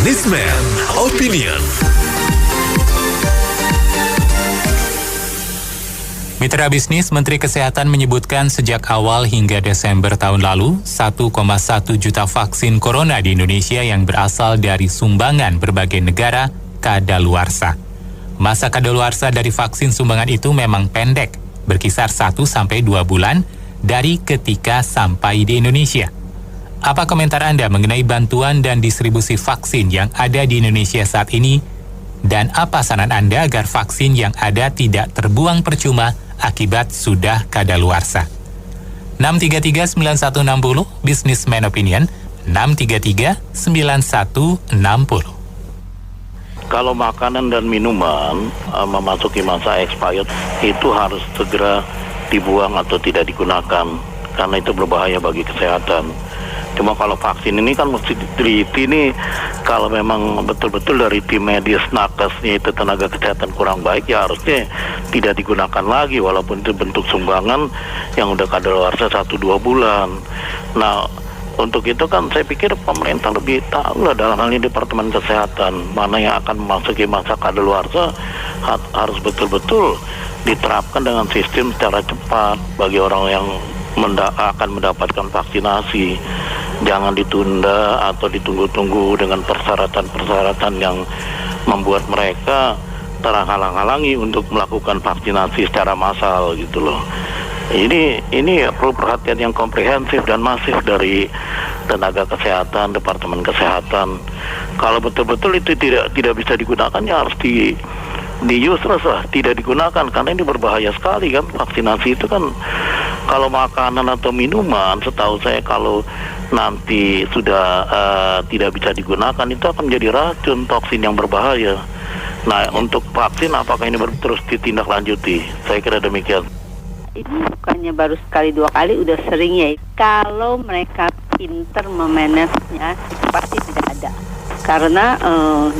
Businessman Opinion. Mitra bisnis, Menteri Kesehatan menyebutkan sejak awal hingga Desember tahun lalu, 1,1 juta vaksin corona di Indonesia yang berasal dari sumbangan berbagai negara kadaluarsa. Masa kadaluarsa dari vaksin sumbangan itu memang pendek, berkisar 1-2 bulan dari ketika sampai di Indonesia. Apa komentar Anda mengenai bantuan dan distribusi vaksin yang ada di Indonesia saat ini? Dan apa saran Anda agar vaksin yang ada tidak terbuang percuma akibat sudah kadaluarsa? 633-9160, Businessman Opinion, 633-9160. Kalau makanan dan minuman memasuki masa expired, itu harus segera dibuang atau tidak digunakan, karena itu berbahaya bagi kesehatan. Cuma kalau vaksin ini kan mesti diteliti nih, kalau memang betul-betul dari tim medis nakesnya itu tenaga kesehatan kurang baik, ya harusnya tidak digunakan lagi, walaupun itu bentuk sumbangan yang udah kadaluarsa 1-2 bulan. Nah, untuk itu kan saya pikir pemerintah lebih tahu lah, dalam hal ini Departemen Kesehatan, mana yang akan memasuki masa kadaluarsa harus betul-betul diterapkan dengan sistem secara cepat bagi orang yang akan mendapatkan vaksinasi. Jangan ditunda atau ditunggu-tunggu dengan persyaratan-persyaratan yang membuat mereka terhalang-halangi untuk melakukan vaksinasi secara massal gitu loh. Ini perlu perhatian yang komprehensif dan masif dari tenaga kesehatan, Departemen Kesehatan. Kalau betul-betul itu tidak bisa digunakan, ya harus di useless lah, tidak digunakan, karena ini berbahaya sekali kan. Vaksinasi itu kan, kalau makanan atau minuman, setahu saya kalau nanti sudah tidak bisa digunakan, itu akan menjadi racun, toksin yang berbahaya. Nah, untuk vaksin apakah ini terus ditindaklanjuti? Saya kira demikian. Ini bukannya baru sekali 2 kali, udah sering ya. Kalau mereka pinter memanagenya, itu pasti tidak ada. Karena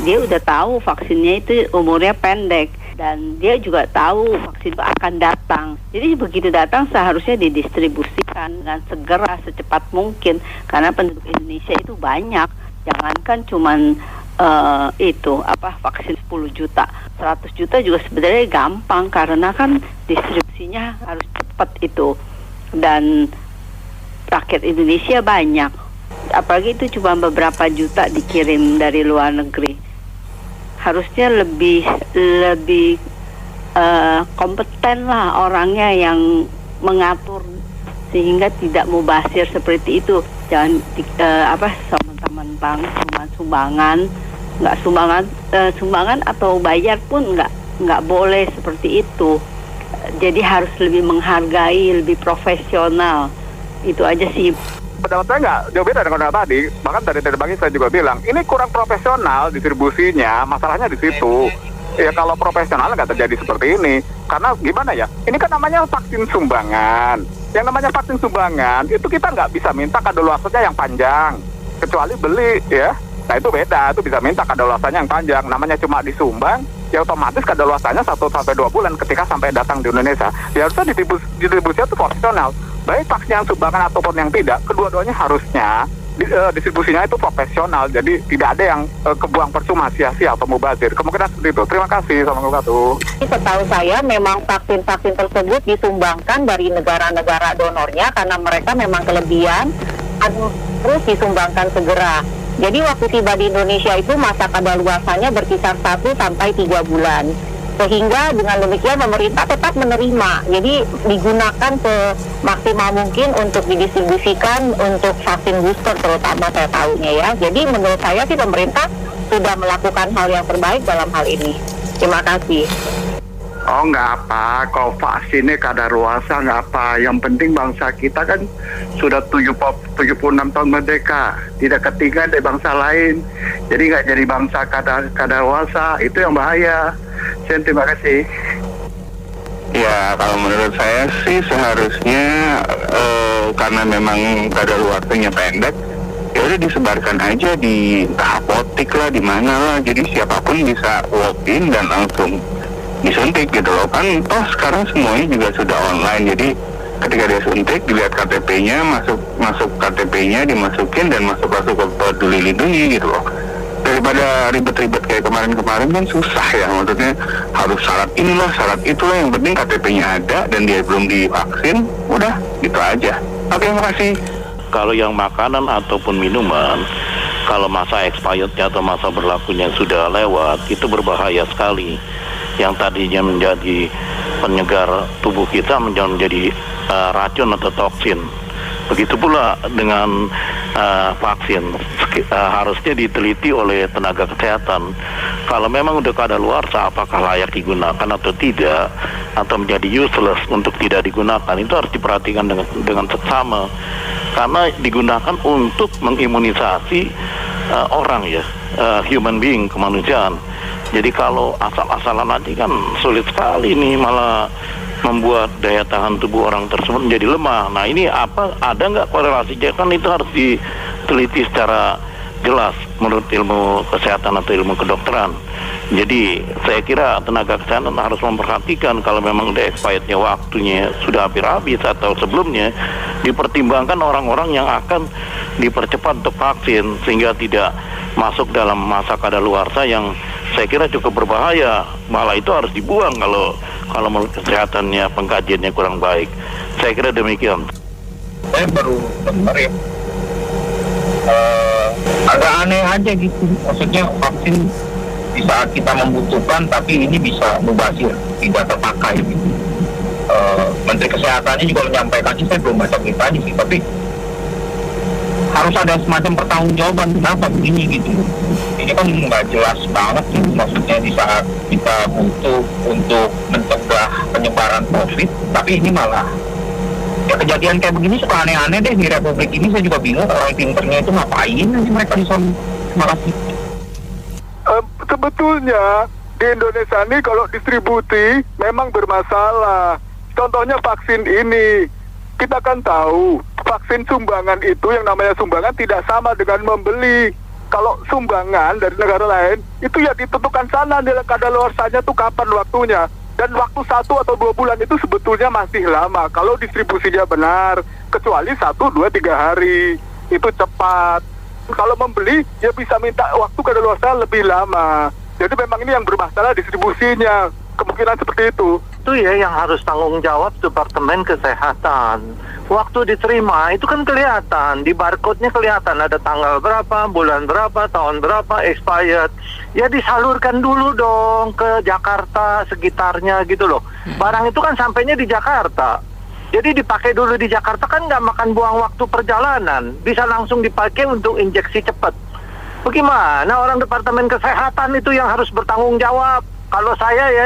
dia udah tahu vaksinnya itu umurnya pendek, dan dia juga tahu vaksin itu akan datang. Jadi begitu datang seharusnya didistribusikan dengan segera, secepat mungkin, karena penduduk Indonesia itu banyak. Jangankan cuman vaksin 10 juta, 100 juta juga sebenarnya gampang, karena kan distribusinya harus cepat itu, dan rakyat Indonesia banyak. Apalagi itu cuma beberapa juta dikirim dari luar negeri. Harusnya lebih kompeten lah orangnya yang mengatur, sehingga tidak mubazir seperti itu. Jangan teman-teman cuma sumbangan atau bayar pun nggak boleh seperti itu. Jadi harus lebih menghargai, lebih profesional. Itu aja sih. Pendapat saya nggak jauh beda dengan tadi. Bahkan dari pagi saya juga bilang, ini kurang profesional distribusinya, masalahnya di situ. Ya kalau profesional nggak terjadi seperti ini. Karena gimana ya, ini kan namanya vaksin sumbangan. Yang namanya vaksin sumbangan, itu kita nggak bisa minta kadaluarsanya yang panjang, kecuali beli ya. Nah itu beda, itu bisa minta kadaluarsanya yang panjang. Namanya cuma disumbang, ya otomatis kadaluarsanya 1-2 bulan ketika sampai datang di Indonesia. Ya harusnya distribusinya itu profesional. Baik vaksin yang sumbangan ataupun yang tidak, kedua-duanya harusnya distribusinya itu profesional. Jadi tidak ada yang kebuang percuma, sia-sia atau mubazir. Kemungkinan seperti itu. Terima kasih. Assalamualaikum. Setahu saya memang vaksin-vaksin tersebut disumbangkan dari negara-negara donornya karena mereka memang kelebihan, terus disumbangkan segera. Jadi waktu tiba di Indonesia itu masa kadaluarsanya berkisar 1-3 bulan. Sehingga dengan demikian pemerintah tetap menerima. Jadi digunakan semaksimal mungkin untuk didistribusikan untuk vaksin booster, terutama saya tahunya ya. Jadi menurut saya sih pemerintah sudah melakukan hal yang terbaik dalam hal ini. Terima kasih. Oh nggak apa, kalau vaksinnya kadaluarsa nggak apa. Yang penting bangsa kita kan sudah 76 tahun merdeka, tidak ketinggalan dari bangsa lain. Jadi nggak jadi bangsa kadaluarsa, itu yang bahaya. Terima kasih. Ya kalau menurut saya sih seharusnya karena memang kadaluarsanya pendek, ya udah disebarkan aja di apotek lah, di mana lah. Jadi siapapun bisa walk in dan langsung disuntik gitu loh. Kan sekarang semuanya juga sudah online. Jadi ketika dia suntik, dilihat KTP-nya, masuk KTP-nya, dimasukin dan masuk ke Peduli Lindungi gitu loh. Dan daripada ribet-ribet kayak kemarin-kemarin kan susah ya, maksudnya harus syarat inilah syarat itulah, yang penting KTP-nya ada dan dia belum divaksin, udah gitu aja. Oke, makasih. Kalau yang makanan ataupun minuman, kalau masa expirednya atau masa berlakunya sudah lewat, itu berbahaya sekali. Yang tadinya menjadi penyegar tubuh kita menjadi racun atau toksin. Begitu pula dengan vaksin, harusnya diteliti oleh tenaga kesehatan. Kalau memang udah kadaluarsa, apakah layak digunakan atau tidak, atau menjadi useless untuk tidak digunakan, itu harus diperhatikan dengan seksama. Karena digunakan untuk mengimunisasi orang ya, human being, kemanusiaan. Jadi kalau asal-asalan aja kan sulit sekali nih, malah membuat daya tahan tubuh orang tersebut menjadi lemah. Nah ini apa, ada nggak korelasinya? Kan itu harus diteliti secara jelas menurut ilmu kesehatan atau ilmu kedokteran. Jadi saya kira tenaga kesehatan harus memperhatikan kalau memang udah expirednya waktunya sudah hampir habis atau sebelumnya, dipertimbangkan orang-orang yang akan dipercepat untuk vaksin sehingga tidak masuk dalam masa kadaluarsa yang saya kira cukup berbahaya. Malah itu harus dibuang kalau menurut kesehatannya pengkajiannya kurang baik. Saya kira demikian. Saya baru dengar ya, agak aneh aja gitu. Maksudnya vaksin di saat kita membutuhkan, tapi ini bisa mubazir, tidak terpakai gitu. Menteri Kesehatannya juga menyampaikannya, saya belum baca beritanya sih, tapi harus ada semacam pertanggungjawaban kenapa begini gitu. Ini kan nggak jelas banget sih, maksudnya di saat kita butuh untuk mencegah penyebaran COVID, tapi ini malah ya kejadian kayak begini suka aneh-aneh deh di Republik ini. Saya juga bingung orang pinternya itu ngapain nanti mereka di sana. Terima kasih. Sebetulnya di Indonesia ini kalau distribusi memang bermasalah. Contohnya vaksin ini, kita kan tahu vaksin sumbangan itu, yang namanya sumbangan tidak sama dengan membeli. Kalau sumbangan dari negara lain itu ya ditentukan sana nilai kadaluarsanya tuh kapan waktunya, dan waktu 1 atau 2 bulan itu sebetulnya masih lama kalau distribusinya benar, kecuali 1, 2, 3 hari itu cepat. Kalau membeli ya bisa minta waktu kadaluarsa lebih lama. Jadi memang ini yang bermasalah distribusinya, kemungkinan seperti itu. Itu ya yang harus tanggung jawab Departemen Kesehatan. Waktu diterima itu kan kelihatan, di barcode-nya kelihatan ada tanggal berapa, bulan berapa, tahun berapa, expired. Ya disalurkan dulu dong ke Jakarta sekitarnya gitu loh. Barang itu kan sampainya di Jakarta. Jadi dipakai dulu di Jakarta kan nggak makan buang waktu perjalanan. Bisa langsung dipakai untuk injeksi cepat. Bagaimana orang Departemen Kesehatan itu yang harus bertanggung jawab? Kalau saya ya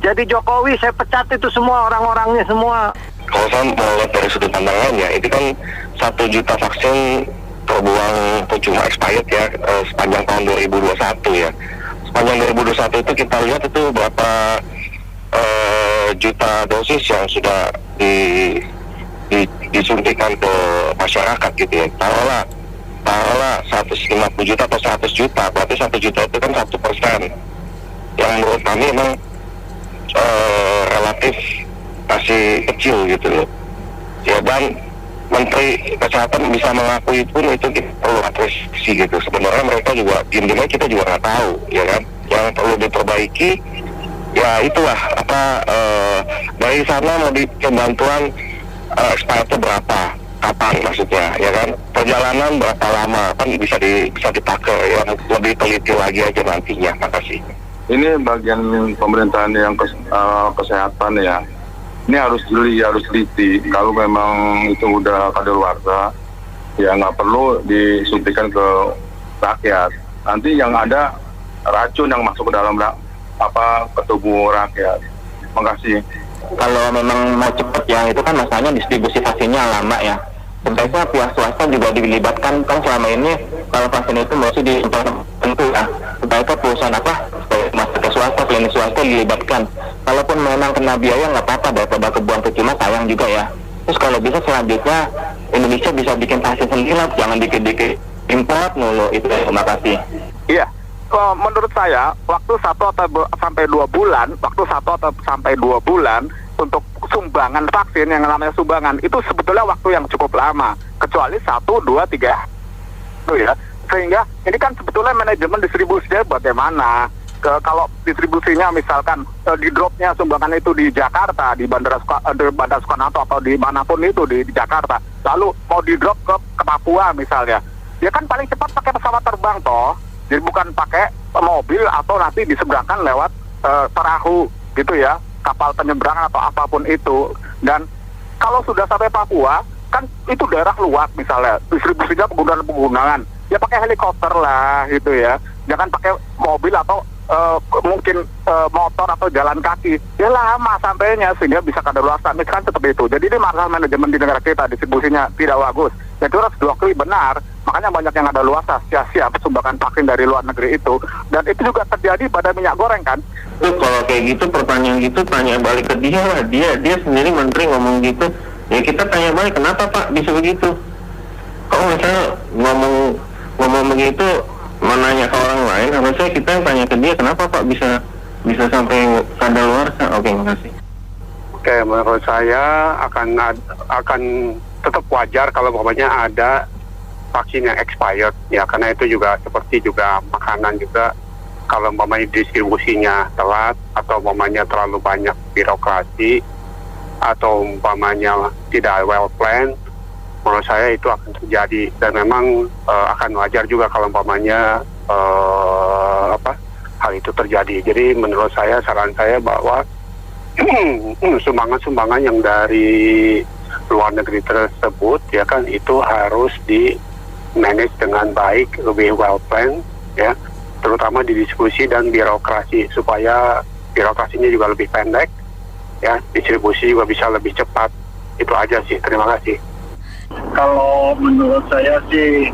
jadi Jokowi, saya pecat itu semua orang-orangnya semua. Kalau saya mau lihat dari sudut pandangnya, itu kan 1 juta vaksin terbuang percuma expired ya, sepanjang tahun 2021 ya. Sepanjang 2021 itu kita lihat itu berapa juta dosis yang sudah disuntikan ke masyarakat gitu ya. Taruhlah 150 juta atau 100 juta, berarti 1 juta itu kan 1%. Yang menurut kami memang relatif masih kecil gitu loh. Ya, dan Menteri Kesehatan bisa mengakui pun itu kita perlu apresiasi gitu. Sebenarnya mereka juga diem-diem kita juga nggak tahu ya kan. Yang perlu diperbaiki ya itulah dari sana mau bantuan expirednya berapa, kapan maksudnya ya kan, perjalanan berapa lama kan bisa dipakai yang lebih teliti lagi aja nantinya. Makasih. Ini bagian pemerintahan yang kesehatan ya. Ini harus teliti. Kalau memang itu udah kadaluarsa, ya nggak perlu disuntikan ke rakyat. Nanti yang ada racun yang masuk ke dalam ke tubuh rakyat. Makasih. Kalau memang mau cepat ya, itu kan masalahnya distribusi vaksinnya lama ya. Sebaiknya pihak swasta juga dilibatkan, kan selama ini kalau vaksin itu masih di tentu ya. Sebaiknya perusahaan masyarakat swasta, klinik swasta dilibatkan. Kalaupun memang kena biaya nggak apa-apa, daripada kebuang percuma, sayang juga ya. Terus kalau bisa selanjutnya Indonesia bisa bikin vaksin sendiri lah, jangan dikit-dikit import mulu itu. Terima kasih. Iya. Menurut saya waktu 1 sampai 2 bulan untuk sumbangan vaksin yang namanya sumbangan itu sebetulnya waktu yang cukup lama, kecuali 1, 2, 3 itu ya. Sehingga ini kan sebetulnya manajemen distribusinya bagaimana? Kalau distribusinya misalkan di dropnya sumbangan itu di Jakarta, di Bandara Soekarno atau di manapun itu di Jakarta, lalu mau di drop ke Papua misalnya, ya kan paling cepat pakai pesawat terbang toh, jadi bukan pakai mobil atau nanti diseberangkan lewat perahu gitu ya, kapal penyeberangan atau apapun itu. Dan kalau sudah sampai Papua kan itu daerah luas misalnya, distribusinya penggunaan ya pakai helikopter lah gitu ya, jangan pakai mobil atau mungkin motor atau jalan kaki, ya lama sampainya sehingga bisa kadaluarsa kan seperti itu. Jadi ini masalah manajemen di negara kita, distribusinya tidak bagus. Dan itu harus diakui benar, makanya banyak yang kadaluarsa sia-sia sumbangan vaksin dari luar negeri itu. Dan itu juga terjadi pada minyak goreng kan. Kalau kayak gitu pertanyaan gitu tanya balik ke dia lah, dia sendiri menteri ngomong gitu, ya kita tanya balik kenapa Pak bisa begitu. Kalau misalnya ngomong begitu menanya ke orang lain, harusnya kita yang tanya ke dia kenapa Pak bisa sampai kadaluarsa. Oke, makasih. Oke, menurut saya akan tetap wajar kalau umpamanya ada vaksin yang expired ya, karena itu juga seperti juga makanan juga, kalau umpamanya distribusinya telat atau umpamanya terlalu banyak birokrasi atau umpamanya tidak well planned, menurut saya itu akan terjadi. Dan memang akan wajar juga kalau umpamanya hal itu terjadi. Jadi menurut saya, saran saya bahwa sumbangan-sumbangan yang dari luar negeri tersebut ya kan itu harus di manage dengan baik, lebih well planned ya, terutama di distribusi dan birokrasi, supaya birokrasinya juga lebih pendek ya, distribusi juga bisa lebih cepat. Itu aja sih, terima kasih. Kalau menurut saya sih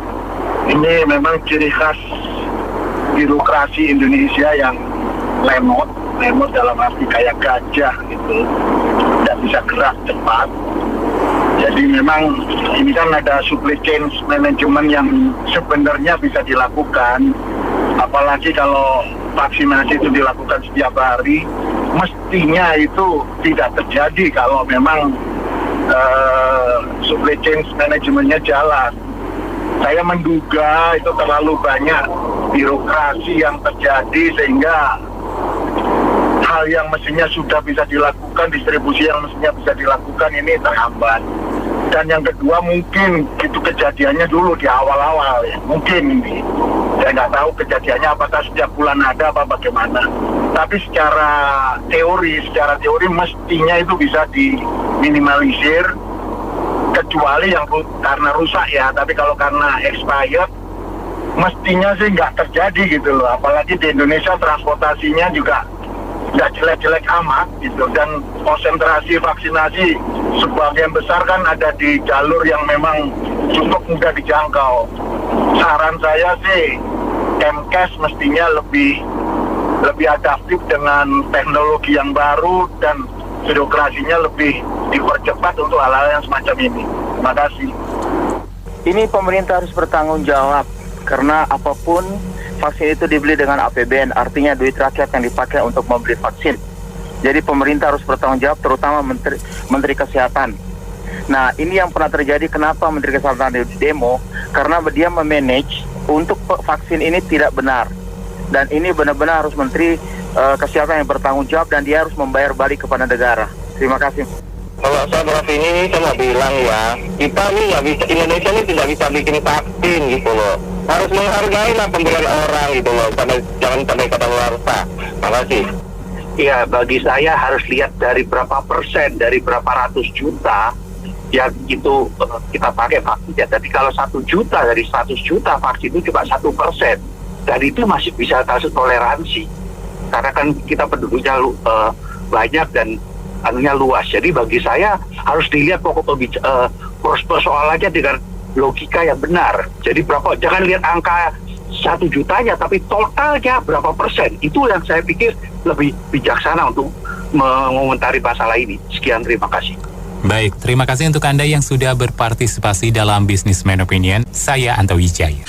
ini memang ciri khas birokrasi Indonesia yang lemot dalam arti kayak gajah gitu, tidak bisa gerak cepat. Jadi memang ini kan ada supply chain management yang sebenarnya bisa dilakukan, apalagi kalau vaksinasi itu dilakukan setiap hari, mestinya itu tidak terjadi kalau memang supply chain manajemennya jalan. Saya menduga itu terlalu banyak birokrasi yang terjadi sehingga hal yang mestinya sudah bisa dilakukan, distribusi yang mestinya bisa dilakukan ini terhambat. Dan yang kedua mungkin itu kejadiannya dulu di awal-awal ya, mungkin ini. Saya nggak tahu kejadiannya apakah setiap bulan ada apa bagaimana. Tapi secara teori mestinya itu bisa diminimalisir, kecuali yang karena rusak ya. Tapi kalau karena expired, mestinya sih nggak terjadi gitu loh. Apalagi di Indonesia transportasinya juga nggak jelek-jelek amat gitu. Dan konsentrasi vaksinasi sebagian besar kan ada di jalur yang memang cukup mudah dijangkau. Saran saya sih Kemkes mestinya lebih adaptif dengan teknologi yang baru dan birokrasinya lebih dipercepat untuk hal-hal yang semacam ini. Terima kasih. Ini pemerintah harus bertanggung jawab, karena apapun vaksin itu dibeli dengan APBN, artinya duit rakyat yang dipakai untuk membeli vaksin. Jadi pemerintah harus bertanggung jawab, terutama Menteri Kesehatan. Nah, ini yang pernah terjadi. Kenapa Menteri Kesehatan di demo? Karena dia memanage untuk vaksin ini tidak benar. Dan ini benar-benar harus Menteri Kesehatan yang bertanggung jawab, dan dia harus membayar balik kepada negara. Terima kasih. Kalau saya Prof ini saya mau bilang ya, kita ini nggak bisa, Indonesia ini tidak bisa bikin vaksin gitu loh. Harus menghargai lah pemberian orang gitu loh, jangan sampai kadaluarsa. Makasih. Ya, bagi saya harus lihat dari berapa persen, dari berapa ratus juta yang itu kita pakai vaksin. Ya, tapi kalau 1 juta dari 100 juta vaksin itu cuma 1%, dan itu masih bisa kasih toleransi. Karena kan kita penduduknya banyak dan anunya luas. Jadi bagi saya harus dilihat persoalannya dengan logika yang benar. Jadi jangan lihat angka 1 jutanya, tapi totalnya berapa persen. Itu yang saya pikir lebih bijaksana untuk mengomentari masalah ini. Sekian, terima kasih. Baik, terima kasih untuk Anda yang sudah berpartisipasi dalam Businessman Opinion. Saya Anto Wijaya.